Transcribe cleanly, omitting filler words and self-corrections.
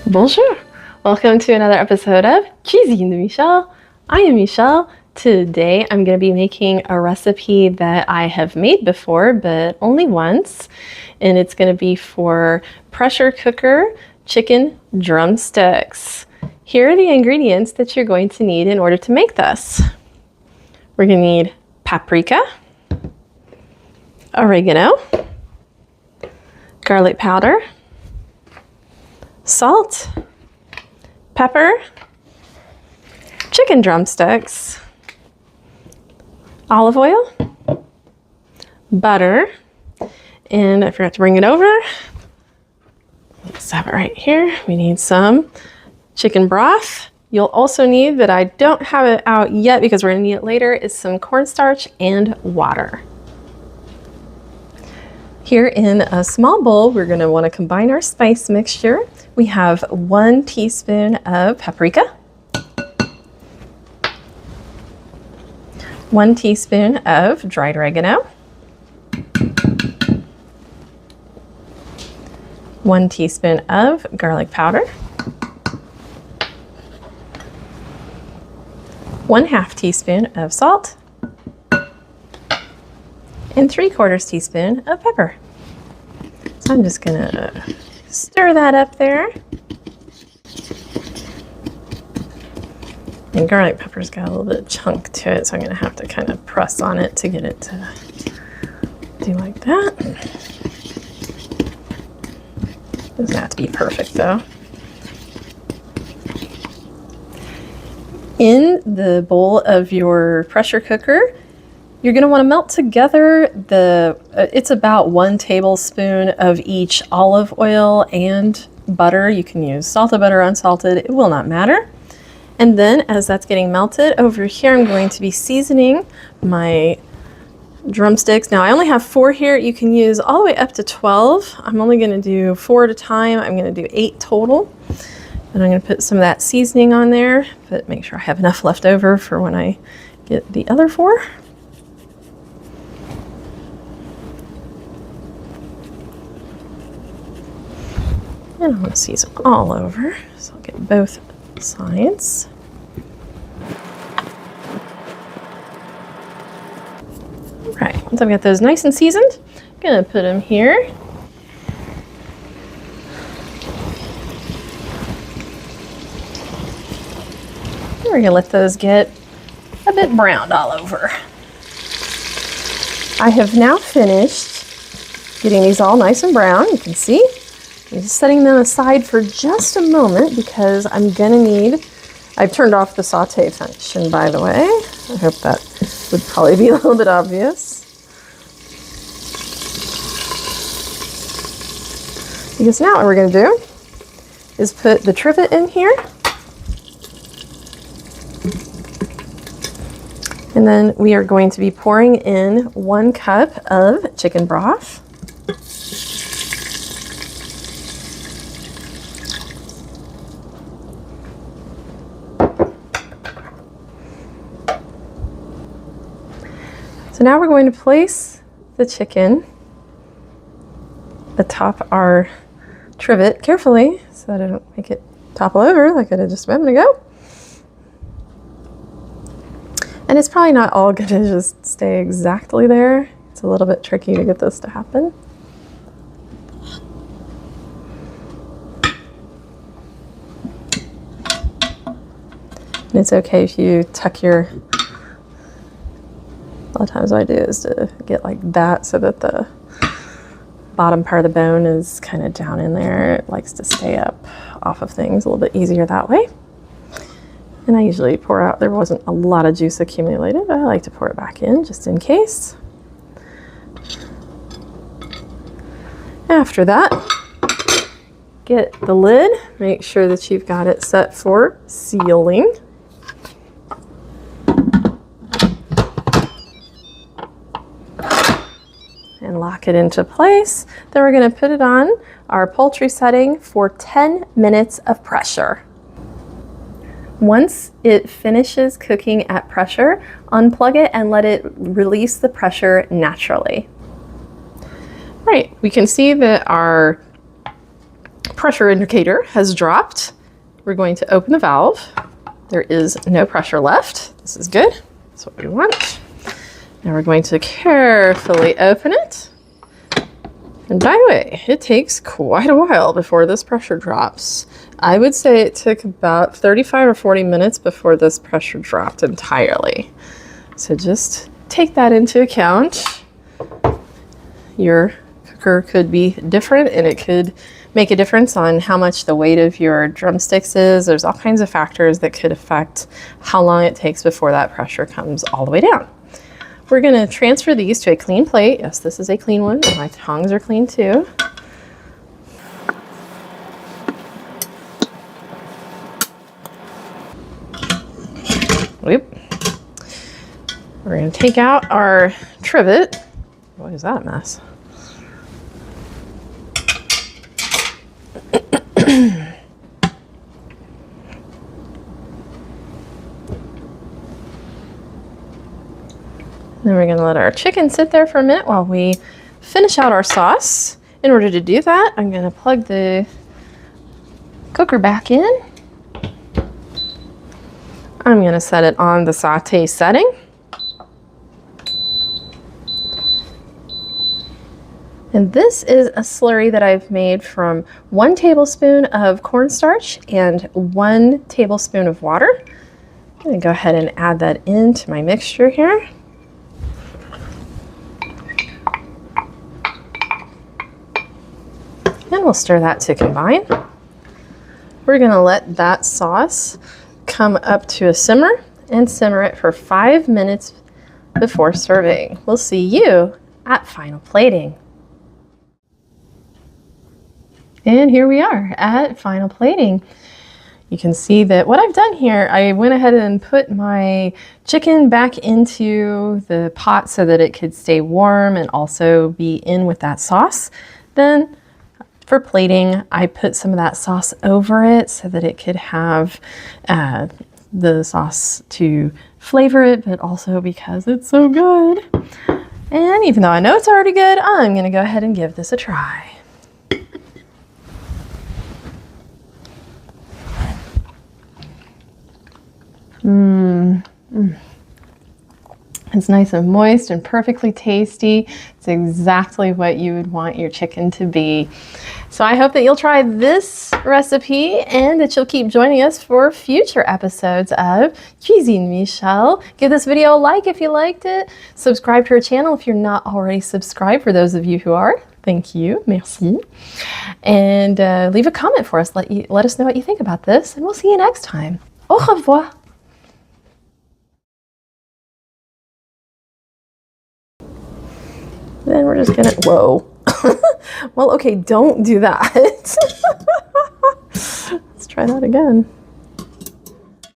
Bonjour! Welcome to another episode of Cuisine de Michel. I am Michelle. Today I'm going to be making a recipe that I have made before, but only once. And it's going to be for pressure cooker chicken drumsticks. Here are the ingredients that you're going to need in order to make this. We're going to need paprika, oregano, garlic powder, salt, pepper, chicken drumsticks, olive oil, butter, and I forgot to bring it over. Let's have it right here. We need some chicken broth. You'll also need, that I don't have it out yet because we're gonna need it later, is some cornstarch and water. Here in a small bowl, we're gonna wanna combine our spice mixture. We have 1 teaspoon of paprika, 1 teaspoon of dried oregano, 1 teaspoon of garlic powder, 1/2 teaspoon of salt, and 3/4 teaspoon of pepper. So I'm just gonna stir that up there. And garlic pepper's got a little bit of chunk to it, so I'm gonna have to kind of press on it to get it to do like that. Doesn't have to be perfect though. In the bowl of your pressure cooker, you're going to want to melt together it's about 1 tablespoon of each olive oil and butter. You can use salted butter, unsalted, it will not matter. And then as that's getting melted, over here I'm going to be seasoning my drumsticks. Now I only have 4 here. You can use all the way up to 12. I'm only going to do 4 at a time. I'm going to do 8 total. And I'm going to put some of that seasoning on there, but make sure I have enough left over for when I get the other 4. And I want to season all over, so I'll get both sides. All right, once I've got those nice and seasoned, I'm going to put them here. We're going to let those get a bit browned all over. I have now finished getting these all nice and brown. You can see. I'm just setting them aside for just a moment because I'm going to need, I've turned off the saute function, by the way. I hope that would probably be a little bit obvious. Because now what we're going to do is put the trivet in here. And then we are going to be pouring in 1 cup of chicken broth. So now we're going to place the chicken atop our trivet carefully so that I don't make it topple over like I did just a moment ago. And it's probably not all going to just stay exactly there. It's a little bit tricky to get this to happen. And it's okay if you tuck your, a lot of times what I do is to get like that so that the bottom part of the bone is kind of down in there. It likes to stay up off of things a little bit easier that way. And I usually pour out, there wasn't a lot of juice accumulated, but I like to pour it back in just in case. After that, get the lid, make sure that you've got it set for sealing. And lock it into place. Then we're going to put it on our poultry setting for 10 minutes of pressure. Once it finishes cooking at pressure, unplug it and let it release the pressure naturally. Right, we can see that our pressure indicator has dropped. We're going to open the valve. There is no pressure left. This is good. That's what we want. Now we're going to carefully open it. And by the way, it takes quite a while before this pressure drops. I would say it took about 35 or 40 minutes before this pressure dropped entirely. So just take that into account. Your cooker could be different, and it could make a difference on how much the weight of your drumsticks is. There's all kinds of factors that could affect how long it takes before that pressure comes all the way down. We're going to transfer these to a clean plate. Yes, this is a clean one. My tongs are clean too. Whoop. We're going to take out our trivet. Boy, is that a mess. Then we're going to let our chicken sit there for a minute while we finish out our sauce. In order to do that, I'm going to plug the cooker back in. I'm going to set it on the sauté setting. And this is a slurry that I've made from 1 tablespoon of cornstarch and 1 tablespoon of water. I'm going to go ahead and add that into my mixture here. And we'll stir that to combine. We're going to let that sauce come up to a simmer and simmer it for 5 minutes before serving. We'll see you at final plating. And here we are at final plating. You can see that what I've done here, I went ahead and put my chicken back into the pot so that it could stay warm and also be in with that sauce. Then for plating, I put some of that sauce over it so that it could have the sauce to flavor it, but also because it's so good. And even though I know it's already good, I'm gonna go ahead and give this a try. It's nice and moist and perfectly tasty. It's exactly what you would want your chicken to be. So I hope that you'll try this recipe and that you'll keep joining us for future episodes of Cuisine Michel. Give this video a like if you liked it. Subscribe to our channel if you're not already subscribed. For those of you who are, thank you, merci. And leave a comment for us. Let us know what you think about this, and we'll see you next time. Au revoir. Then we're just gonna, whoa. Well, okay, don't do that. Let's try that again.